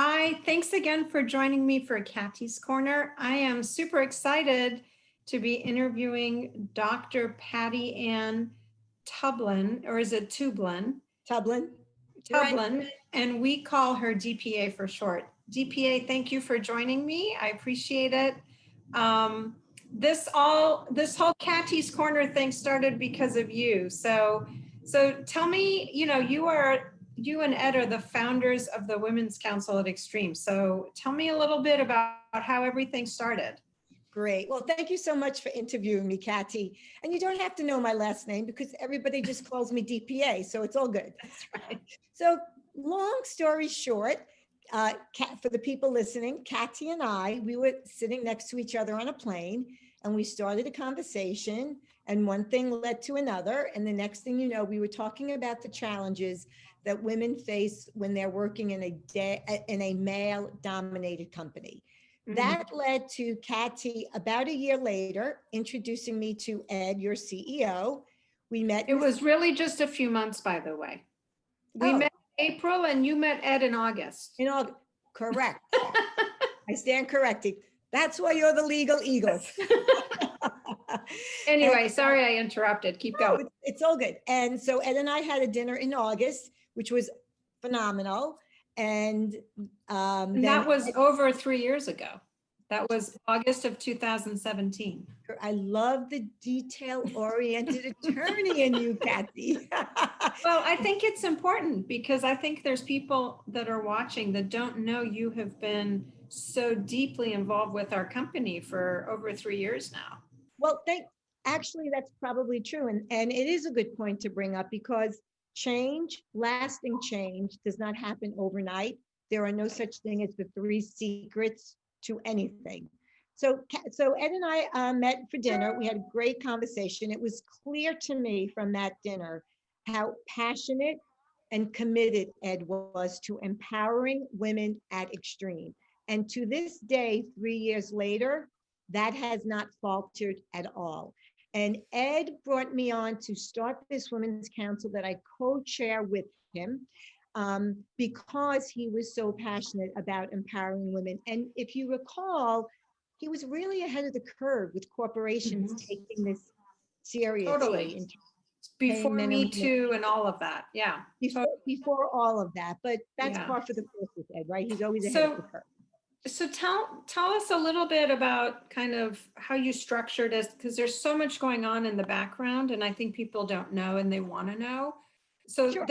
Hi, thanks again for joining me for Katy's Corner. I am super excited to be interviewing Dr. Patty Ann Tublin, or is it Tublin? Tublin. You're right. Tublin, and we call her DPA for short. DPA, thank you for joining me. I appreciate it. This whole Katy's Corner thing started because of you. So tell me, you and Ed are the founders of the Women's Council at Extreme. So tell me a little bit about how everything started. Great. Well, thank you so much for interviewing me, Katy. And you don't have to know my last name because everybody just calls me DPA, so it's all good. That's right. So long story short, for the people listening, Katy and I, we were sitting next to each other on a plane and we started a conversation and one thing led to another. And the next thing you know, we were talking about the challenges that women face when they're working in a male-dominated company. That led to Katy about a year later introducing me to Ed, your CEO. We met. It was really just a few months, by the way. We met in April and you met Ed in August. In August, correct. I stand corrected. That's why you're the legal eagle. Anyway, sorry I interrupted. Keep going. It's all good. And so Ed and I had a dinner in August, which was phenomenal. And that was over 3 years ago. That was August of 2017. I love the detail-oriented attorney in you, Katy. Well, I think it's important because I think there's people that are watching that don't know you have been so deeply involved with our company for over 3 years now. Well, actually, that's probably true. And it is a good point to bring up because lasting change does not happen overnight. There are no such thing as the 3 secrets to anything. So Ed and I met for dinner. We had a great conversation. It was clear to me from that dinner how passionate and committed Ed was to empowering women at Extreme. And to this day, 3 years later, that has not faltered at all. And Ed brought me on to start this Women's Council that I co-chair with him because he was so passionate about empowering women. And if you recall, he was really ahead of the curve with corporations taking this seriously. Totally. Before Me Too and all of that. Yeah. Before all of that. But that's par for the course with Ed, right? He's always ahead of the curve. So tell us a little bit about kind of how you structured it, because there's so much going on in the background and I think people don't know and they want to know. So sure.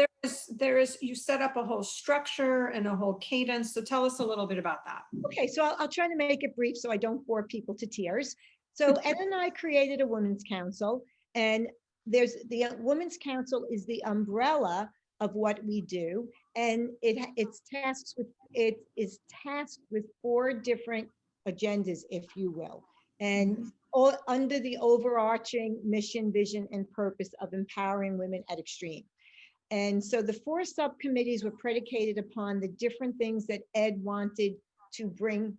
You set up a whole structure and a whole cadence. So tell us a little bit about that. Okay, so I'll try to make it brief so I don't bore people to tears. So Ed and I created a Women's Council, and the Women's Council is the umbrella of what we do, and it is tasked with 4 different agendas, if you will, and all under the overarching mission, vision, and purpose of empowering women at Extreme. And so the 4 subcommittees were predicated upon the different things that Ed wanted to bring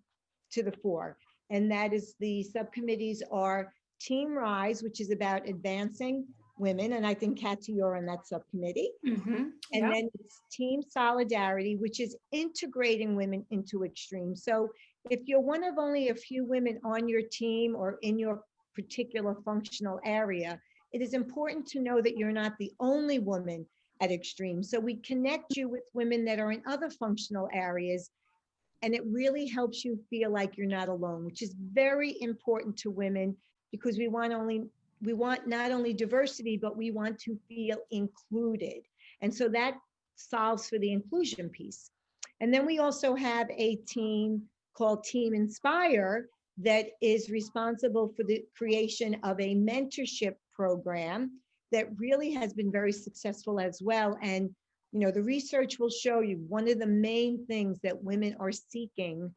to the fore. And that is, the subcommittees are Team Rise, which is about advancing women. And I think, Katy, you're on that subcommittee. And then it's Team Solidarity, which is integrating women into Extreme. So if you're one of only a few women on your team or in your particular functional area, it is important to know that you're not the only woman at Extreme. So we connect you with women that are in other functional areas, and it really helps you feel like you're not alone, which is very important to women because we want not only diversity, but we want to feel included. And so that solves for the inclusion piece. And then we also have a team called Team Inspire that is responsible for the creation of a mentorship program that really has been very successful as well. And the research will show you one of the main things that women are seeking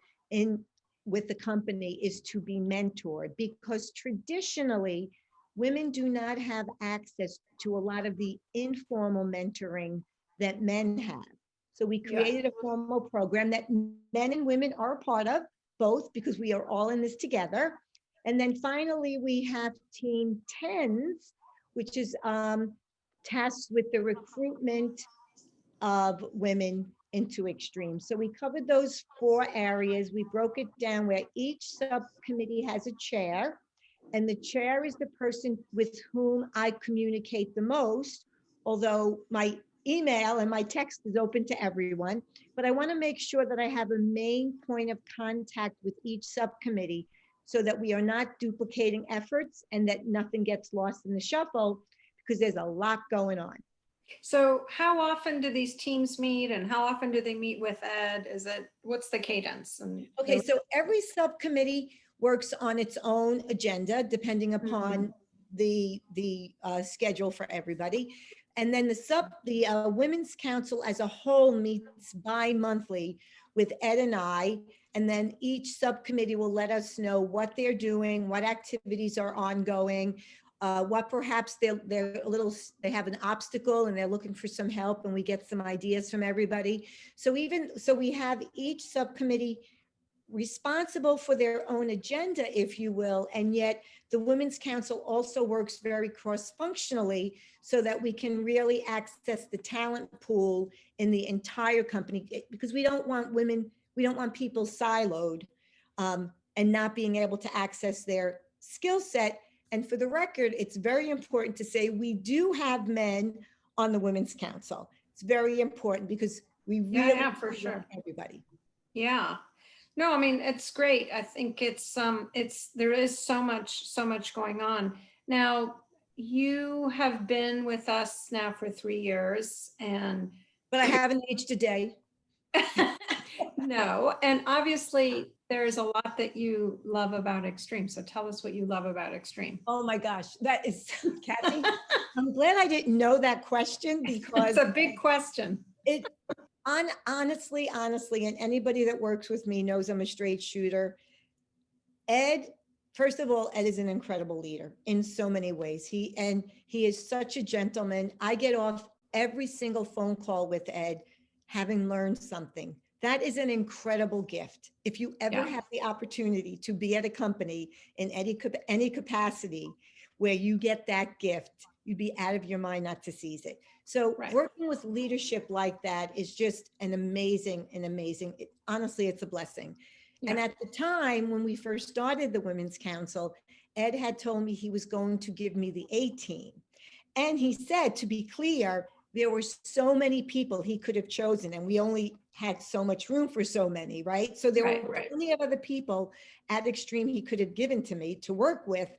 with the company is to be mentored, because traditionally women do not have access to a lot of the informal mentoring that men have. So we created a formal program that men and women are a part of, both, because we are all in this together. And then finally, we have Team TENS, which is tasked with the recruitment of women into Extreme. So we covered those 4 areas. We broke it down where each subcommittee has a chair, and the chair is the person with whom I communicate the most, although my email and my text is open to everyone. But I want to make sure that I have a main point of contact with each subcommittee so that we are not duplicating efforts and that nothing gets lost in the shuffle, because there's a lot going on. So how often do these teams meet, and how often do they meet with Ed? What's the cadence? Okay, so every subcommittee works on its own agenda, depending upon the schedule for everybody. And then the Women's Council as a whole meets bi-monthly with Ed and I. And then each subcommittee will let us know what they're doing, what activities are ongoing, what perhaps they have an obstacle and they're looking for some help, and we get some ideas from everybody. So we have each subcommittee responsible for their own agenda, if you will, and yet the Women's Council also works very cross-functionally so that we can really access the talent pool in the entire company, because we don't want people siloed and not being able to access their skill set. And for the record, it's very important to say we do have men on the Women's Council. It's very important because we really for sure. Everybody. Yeah. No, I mean, it's great. I think there is so much going on. Now, you have been with us now for 3 years, but I haven't aged a day. No, and obviously there's a lot that you love about Extreme. So tell us what you love about Extreme. Oh my gosh, that is, Kathy, I'm glad I didn't know that question, because it's a big question. Honestly, and anybody that works with me knows I'm a straight shooter. Ed, first of all, Ed is an incredible leader in so many ways. He is such a gentleman. I get off every single phone call with Ed having learned something. That is an incredible gift. If you ever have the opportunity to be at a company in any capacity where you get that gift, you'd be out of your mind not to seize it. So working with leadership like that is just an amazing, honestly, it's a blessing. Yeah. And at the time when we first started the Women's Council, Ed had told me he was going to give me the A team. And he said, to be clear, there were so many people he could have chosen, and we only had so much room for so many, right? So there were plenty of other people at Extreme he could have given to me to work with.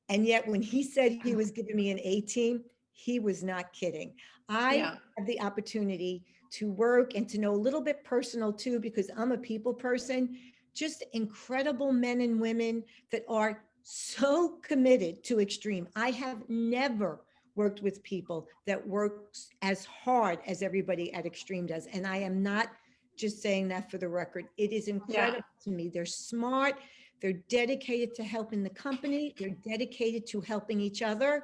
And yet when he said he was giving me an A team, he was not kidding. I had the opportunity to work and to know a little bit personal too, because I'm a people person, just incredible men and women that are so committed to Extreme. I have never worked with people that works as hard as everybody at Extreme does. And I am not just saying that for the record. It is incredible to me. They're smart. They're dedicated to helping the company. They're dedicated to helping each other.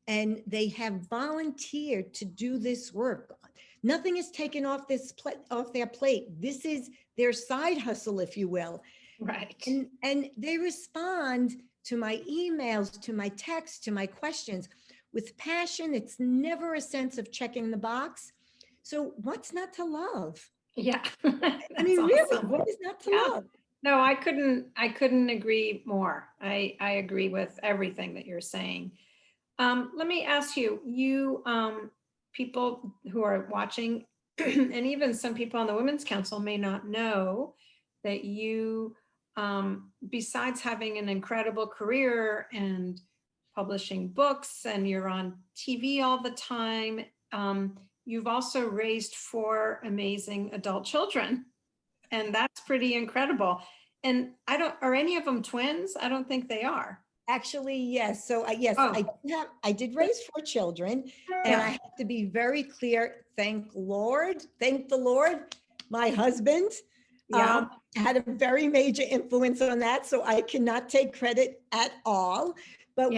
And they have volunteered to do this work. Nothing is taken off their plate. This is their side hustle, if you will. Right. And they respond to my emails, to my texts, to my questions with passion. It's never a sense of checking the box. So what's not to love? Yeah. I mean, really, what is not to love? No, I couldn't agree more. I agree with everything that you're saying. Let me ask you, people who are watching, and even some people on the Women's Council may not know that you, besides having an incredible career and publishing books, and you're on TV all the time, you've also raised 4 amazing adult children. And that's pretty incredible. And are any of them twins? I don't think they are. Actually, yes. So I did raise 4 children, and I have to be very clear. Thank the Lord, my husband had a very major influence on that. So I cannot take credit at all, but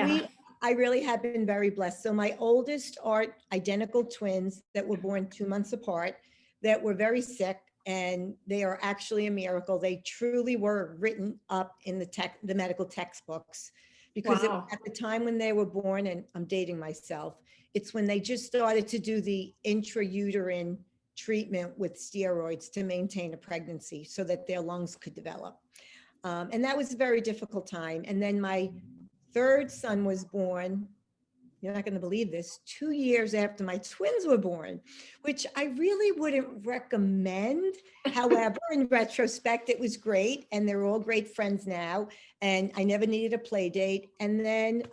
I really have been very blessed. So my oldest are identical twins that were born 2 months apart, that were very sick. And they are actually a miracle. They truly were written up in the medical textbooks, because at the time when they were born, and I'm dating myself, it's when they just started to do the intrauterine treatment with steroids to maintain a pregnancy so that their lungs could develop. And that was a very difficult time. And then my third son was born. You're not going to believe this, 2 years after my twins were born, which I really wouldn't recommend. However, in retrospect, it was great. And they're all great friends now. And I never needed a play date. And then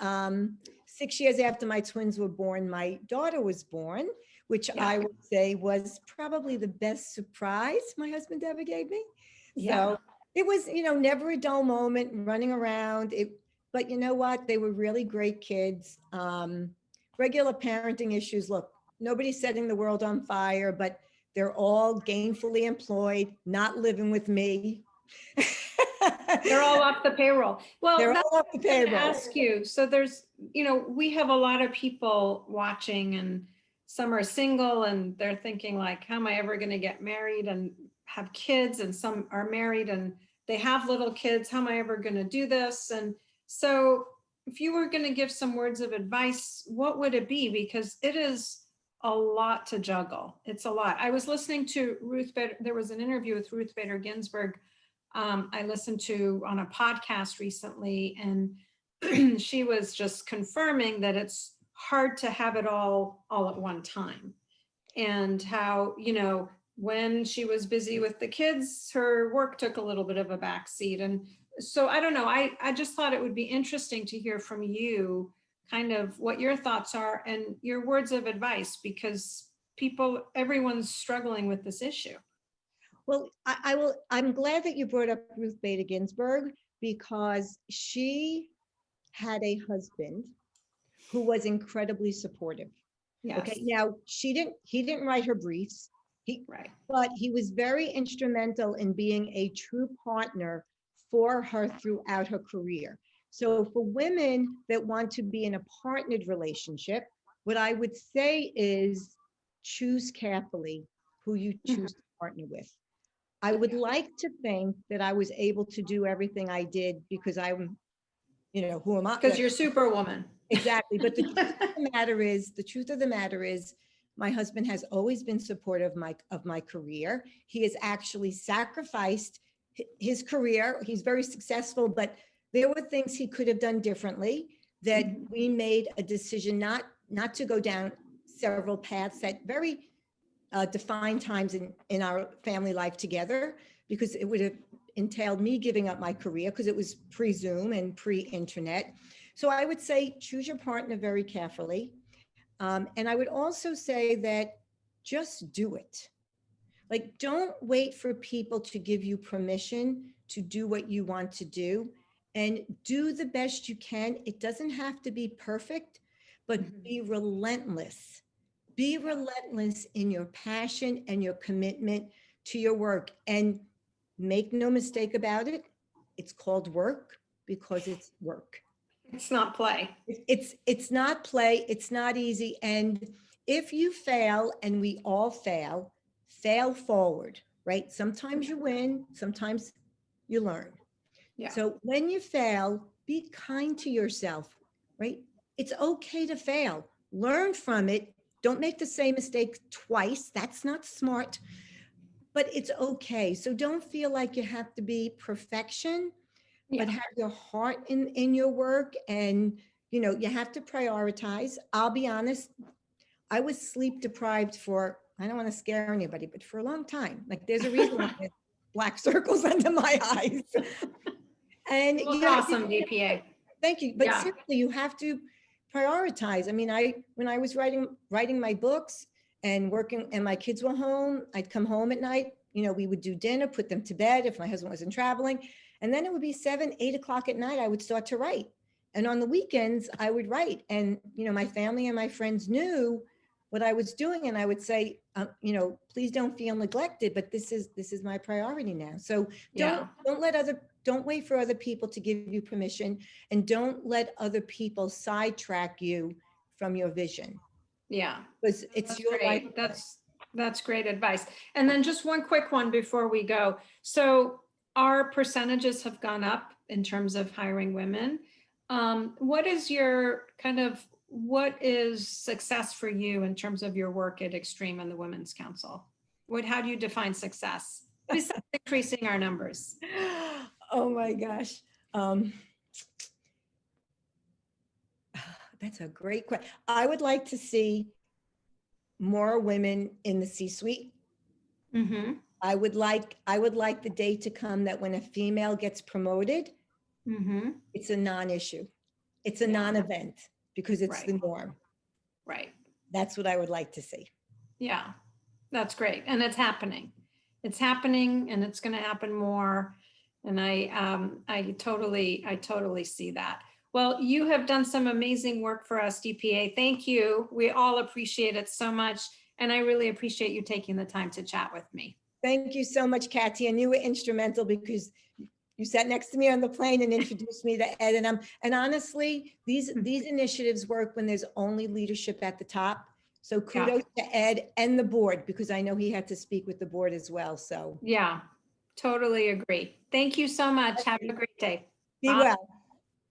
6 years after my twins were born, my daughter was born, which I would say was probably the best surprise my husband ever gave me. So it was, never a dull moment running around. But you know what? They were really great kids. Regular parenting issues. Look, nobody's setting the world on fire, but they're all gainfully employed, not living with me. They're all off the payroll. Well, They're that's all off the what I'm gonna payroll. ask you. So there's, we have a lot of people watching, and some are single and they're thinking like, how am I ever going to get married and have kids? And some are married and they have little kids. How am I ever going to do this? And so if you were going to give some words of advice, what would it be? Because it is a lot to juggle. It's a lot. I was listening to Ruth Bader. There was an interview with Ruth Bader Ginsburg I listened to on a podcast recently, and she was just confirming that it's hard to have it all at one time. And how, when she was busy with the kids, her work took a little bit of a backseat. And so I don't know, I just thought it would be interesting to hear from you kind of what your thoughts are and your words of advice, because everyone's struggling with this issue. Well, I'm glad that you brought up Ruth Bader Ginsburg, because she had a husband who was incredibly supportive. Yes. Okay. Now he didn't write her briefs. Right. But he was very instrumental in being a true partner for her throughout her career. So for women that want to be in a partnered relationship, what I would say is choose carefully who you choose to partner with. I would like to think that I was able to do everything I did because I'm, who am I? Because you're Superwoman. Exactly. But the truth of the matter is, my husband has always been supportive of my career. He has actually sacrificed his career. He's very successful, but there were things he could have done differently that we made a decision not to go down several paths at very defined times in our family life together, because it would have entailed me giving up my career, because it was pre-Zoom and pre-internet. So I would say choose your partner very carefully. And I would also say that just do it. Like, don't wait for people to give you permission to do what you want to do, and do the best you can. It doesn't have to be perfect, but be relentless. Be relentless in your passion and your commitment to your work. And make no mistake about it, it's called work because it's work. It's not play. It's not play. It's not easy. And if you fail, and we all fail forward, right? Sometimes you win, sometimes you learn. Yeah. So when you fail, be kind to yourself, right? It's okay to fail. Learn from it. Don't make the same mistake twice. That's not smart, but it's okay. So don't feel like you have to be perfection, but have your heart in your work. And, you have to prioritize. I'll be honest, I was sleep deprived for, I don't want to scare anybody, but for a long time. Like, there's a reason why I had black circles under my eyes. And awesome, DPA. Thank you. But seriously, you have to prioritize. I mean, when I was writing my books and working, and my kids were home, I'd come home at night, we would do dinner, put them to bed if my husband wasn't traveling. And then it would be 7, 8 o'clock at night, I would start to write. And on the weekends, I would write. And, my family and my friends knew what I was doing. And I would say, please don't feel neglected, but this is my priority now. So don't wait for other people to give you permission, and don't let other people sidetrack you from your vision. Yeah. Because it's your life. That's great advice. And then just one quick one before we go. So our percentages have gone up in terms of hiring women. What is success for you in terms of your work at Extreme and the Women's Council? How do you define success? Besides increasing our numbers. Oh my gosh. That's a great question. I would like to see more women in the C-suite. Mm-hmm. I would like the day to come that when a female gets promoted, Mm-hmm. it's a non-issue. It's a Yeah. non-event because it's Right. the norm. Right. That's what I would like to see. Yeah, that's great. And it's happening. It's happening and it's going to happen more. And I totally see that. Well, you have done some amazing work for us, DPA. Thank you. We all appreciate it so much. And I really appreciate you taking the time to chat with me. Thank you so much, Katy. And you were instrumental because you sat next to me on the plane and introduced me to Ed. And honestly, these initiatives work when there's only leadership at the top. So kudos to Ed and the board, because I know he had to speak with the board as well. So yeah, totally agree. Thank you so much. Have a great day. be Bye. well.